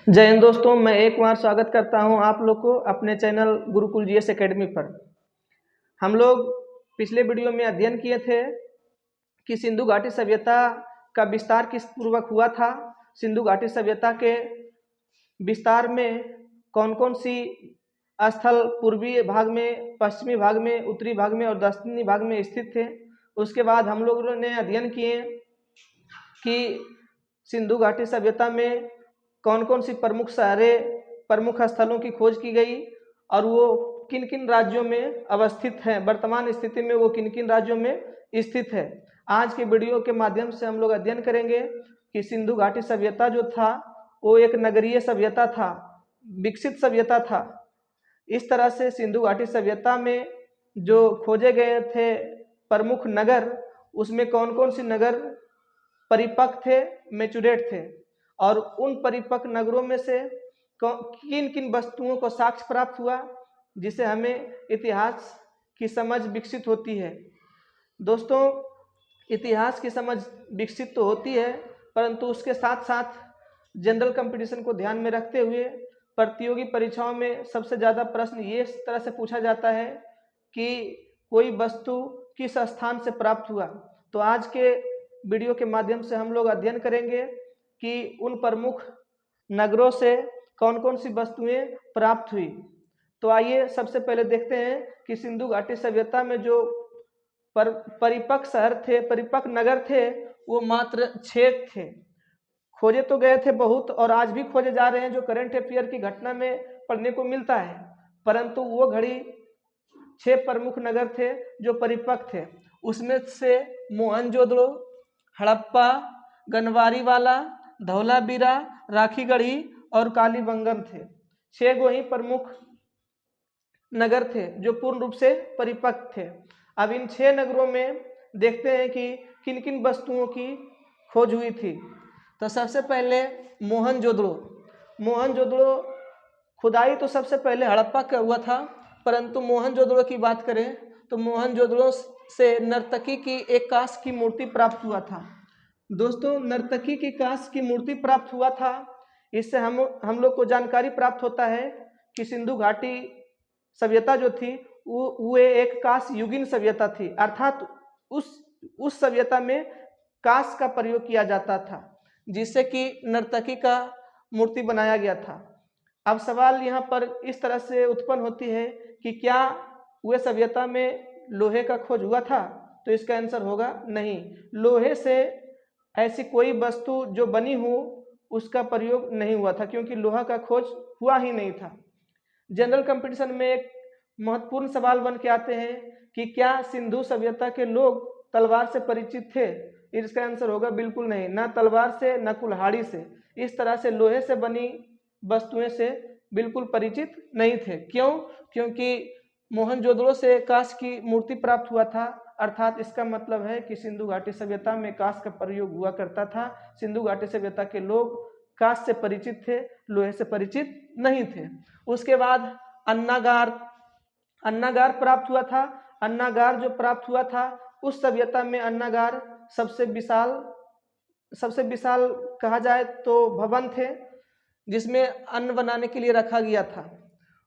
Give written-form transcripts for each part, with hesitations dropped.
जय हिंद दोस्तों, मैं एक बार स्वागत करता हूं आप लोग को अपने चैनल गुरुकुल जीएस एकेडमी पर। हम लोग पिछले वीडियो में अध्ययन किए थे कि सिंधु घाटी सभ्यता का विस्तार किस पूर्वक हुआ था। सिंधु घाटी सभ्यता के विस्तार में कौन कौन सी स्थल पूर्वी भाग में, पश्चिमी भाग में, उत्तरी भाग में और दक्षिणी भाग में स्थित थे। उसके बाद हम लोगों ने अध्ययन किए कि सिंधु घाटी सभ्यता में कौन कौन सी प्रमुख शहरें, प्रमुख स्थलों की खोज की गई और वो किन किन राज्यों में अवस्थित हैं, वर्तमान स्थिति में वो किन किन राज्यों में स्थित है। आज के वीडियो के माध्यम से हम लोग अध्ययन करेंगे कि सिंधु घाटी सभ्यता जो था वो एक नगरीय सभ्यता था, विकसित सभ्यता था। इस तरह से सिंधु घाटी सभ्यता में जो खोजे गए थे प्रमुख नगर, उसमें कौन कौन सी नगर परिपक्व थे, मैचुरेट थे, और उन परिपक्व नगरों में से किन किन वस्तुओं को साक्ष्य प्राप्त हुआ जिसे हमें इतिहास की समझ विकसित होती है। दोस्तों, इतिहास की समझ विकसित तो होती है, परंतु उसके साथ साथ जनरल कंपटीशन को ध्यान में रखते हुए प्रतियोगी परीक्षाओं में सबसे ज़्यादा प्रश्न ये इस तरह से पूछा जाता है कि कोई वस्तु किस स्थान से प्राप्त हुआ। तो आज के वीडियो के माध्यम से हम लोग अध्ययन करेंगे कि उन प्रमुख नगरों से कौन कौन सी वस्तुएं प्राप्त हुई। तो आइए सबसे पहले देखते हैं कि सिंधु घाटी सभ्यता में जो परिपक्व शहर थे, परिपक्व नगर थे, वो मात्र 6 थे। खोजे तो गए थे बहुत और आज भी खोजे जा रहे हैं, जो करंट अफेयर की घटना में पढ़ने को मिलता है, परंतु वो घड़ी 6 प्रमुख नगर थे जो परिपक्व थे। उसमें से मोहनजोदड़ो, हड़प्पा, गनवारीवाला, धौलावीरा, राखीगढ़ी और कालीबंगन थे। 6 गो ही प्रमुख नगर थे जो पूर्ण रूप से परिपक्व थे। अब इन 6 नगरों में देखते हैं कि किन किन वस्तुओं की खोज हुई थी। तो सबसे पहले मोहनजोदड़ो। मोहनजोदड़ो खुदाई तो सबसे पहले हड़प्पा का हुआ था, परंतु मोहनजोदड़ो की बात करें तो मोहनजोदड़ो से नर्तकी की एक कांस्य की मूर्ति प्राप्त हुआ था। दोस्तों, नर्तकी की कांस्य की मूर्ति प्राप्त हुआ था। इससे हम लोग को जानकारी प्राप्त होता है कि सिंधु घाटी सभ्यता जो थी वो एक कांस्य युगीन सभ्यता थी, अर्थात उस सभ्यता में कांस्य का प्रयोग किया जाता था जिससे कि नर्तकी का मूर्ति बनाया गया था। अब सवाल यहाँ पर इस तरह से उत्पन्न होती है कि क्या वह सभ्यता में लोहे का खोज हुआ था? तो इसका आंसर होगा नहीं। लोहे से ऐसी कोई वस्तु जो बनी हो उसका प्रयोग नहीं हुआ था, क्योंकि लोहा का खोज हुआ ही नहीं था। जनरल कंपटीशन में एक महत्वपूर्ण सवाल बन के आते हैं कि क्या सिंधु सभ्यता के लोग तलवार से परिचित थे? इसका आंसर होगा बिल्कुल नहीं, ना तलवार से ना कुल्हाड़ी से। इस तरह से लोहे से बनी वस्तुएं से बिल्कुल परिचित नहीं थे। क्यों? क्योंकि मोहनजोदड़ो से कांस्य की मूर्ति प्राप्त हुआ था, अर्थात इसका मतलब है कि सिंधु घाटी सभ्यता में कांस्य का प्रयोग हुआ करता था। सिंधु घाटी सभ्यता के लोग कांस्य से परिचित थे, लोहे से परिचित नहीं थे। उसके बाद अन्नागार प्राप्त हुआ था। अन्नागार जो प्राप्त हुआ था, उस सभ्यता में अन्नागार सबसे विशाल कहा जाए तो भवन थे जिसमें अन्न बनाने के लिए रखा गया था।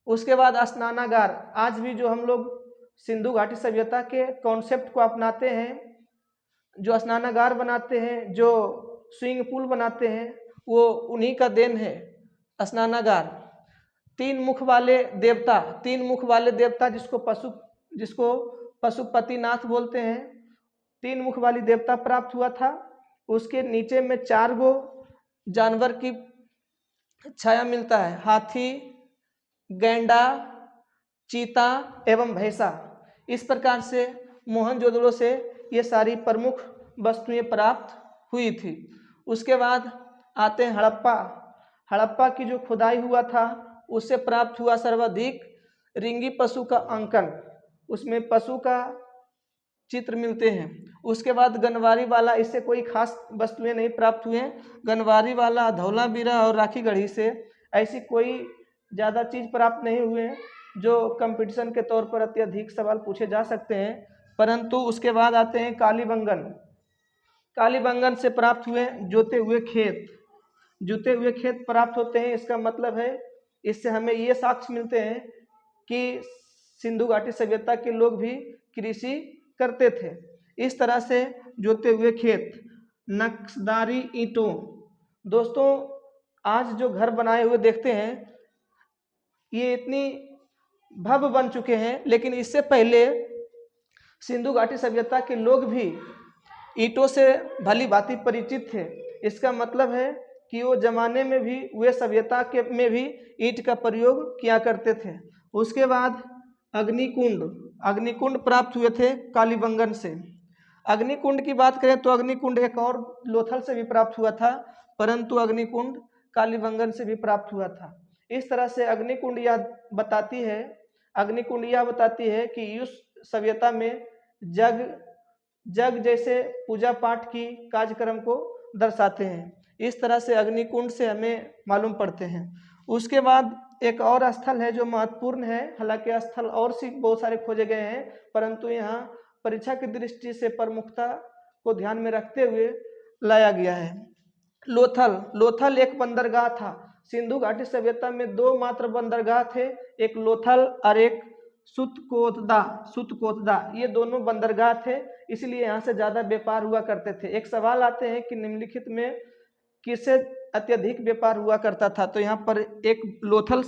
उसके बाद स्नानागार। आज भी जो हम लोग सिंधु घाटी सभ्यता के कॉन्सेप्ट को अपनाते हैं, जो स्नानागार बनाते हैं, जो स्विमिंग पूल बनाते हैं, वो उन्हीं का देन है, स्नानागार। 3 मुख वाले देवता जिसको पशुपतिनाथ बोलते हैं, 3 मुख वाली देवता प्राप्त हुआ था। उसके नीचे में 4 गो जानवर की छाया मिलता है, हाथी, गैंडा, चीता एवं भैंसा। इस प्रकार से मोहनजोदड़ो से ये सारी प्रमुख वस्तुएं प्राप्त हुई थी। उसके बाद आते हैं हड़प्पा। हड़प्पा की जो खुदाई हुआ था उससे प्राप्त हुआ सर्वाधिक रिंगी पशु का अंकन, उसमें पशु का चित्र मिलते हैं। उसके बाद गनवारीवाला, इससे कोई खास वस्तुएं नहीं प्राप्त हुए। गनवारीवाला, धौलावीरा और राखीगढ़ी से ऐसी कोई ज़्यादा चीज़ प्राप्त नहीं हुए जो कंपटीशन के तौर पर अत्यधिक सवाल पूछे जा सकते हैं। परंतु उसके बाद आते हैं कालीबंगन। कालीबंगन से प्राप्त हुए जोते हुए खेत। जुते हुए खेत प्राप्त होते हैं। इसका मतलब है, इससे हमें ये साक्ष्य मिलते हैं कि सिंधु घाटी सभ्यता के लोग भी कृषि करते थे। इस तरह से जोते हुए खेत, नक्शदारी ईंटों। दोस्तों, आज जो घर बनाए हुए देखते हैं ये इतनी भव्य बन चुके हैं, लेकिन इससे पहले सिंधु घाटी सभ्यता के लोग भी ईंटों से भली भांति परिचित थे। इसका मतलब है कि वो जमाने में भी, वे सभ्यता के में भी ईंट का प्रयोग किया करते थे। उसके बाद अग्निकुंड, अग्निकुंड प्राप्त हुए थे कालीबंगन से। अग्निकुंड की बात करें तो अग्निकुंड एक और लोथल से भी प्राप्त हुआ था, परंतु अग्निकुंड कालीबंगन से भी प्राप्त हुआ था। इस तरह से अग्निकुंड यह बताती है कि उस सभ्यता में जग जैसे पूजा पाठ की कार्यक्रम को दर्शाते हैं। इस तरह से अग्निकुंड से हमें मालूम पड़ते हैं। उसके बाद एक और स्थल है जो महत्वपूर्ण है, हालांकि स्थल और सी बहुत सारे खोजे गए हैं, परंतु यहाँ परीक्षा की दृष्टि से प्रमुखता को ध्यान में रखते हुए लाया गया है। लोथल एक बंदरगाह था। सिंधु घाटी सभ्यता में दो मात्र बंदरगाह थे, एक लोथल और एक सुतकोतदा। ये दोनों बंदरगाह थे, इसलिए यहाँ से ज्यादा व्यापार हुआ करते थे। एक सवाल आते हैं कि निम्नलिखित में किससे अत्यधिक व्यापार हुआ करता था, तो यहाँ पर एक लोथल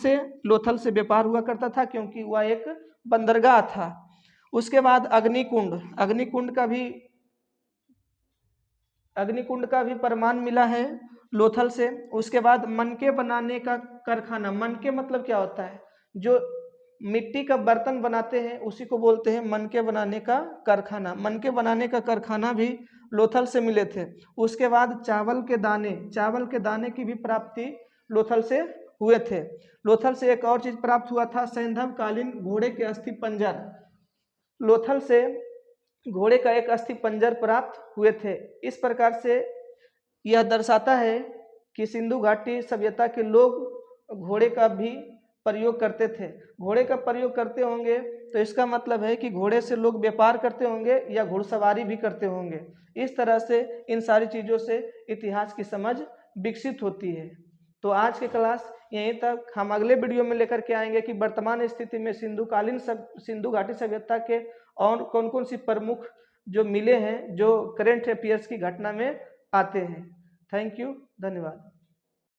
से व्यापार हुआ करता था, क्योंकि वह एक बंदरगाह था। उसके बाद अग्निकुंड का भी प्रमाण मिला है लोथल से। उसके बाद मनके बनाने का कारखाना, मनके मतलब क्या होता है, जो मिट्टी का बर्तन बनाते हैं उसी को बोलते हैं मनके बनाने का कारखाना। मनके बनाने का कारखाना भी लोथल से मिले थे। उसके बाद चावल के दाने की भी प्राप्ति लोथल से हुए थे। लोथल से एक और चीज प्राप्त हुआ था, सैंधव कालीन घोड़े के अस्थि पंजर। लोथल से घोड़े का एक अस्थि पंजर प्राप्त हुए थे। इस प्रकार से यह दर्शाता है कि सिंधु घाटी सभ्यता के लोग घोड़े का भी प्रयोग करते थे। घोड़े का प्रयोग करते होंगे तो इसका मतलब है कि घोड़े से लोग व्यापार करते होंगे या घुड़सवारी भी करते होंगे। इस तरह से इन सारी चीज़ों से इतिहास की समझ विकसित होती है। तो आज की क्लास यहीं तक। हम अगले वीडियो में लेकर के आएंगे कि वर्तमान स्थिति में सिंधु घाटी सभ्यता के और कौन कौन सी प्रमुख जो मिले हैं, जो करेंट अफेयर्स की घटना में आते हैं। थैंक यू, धन्यवाद।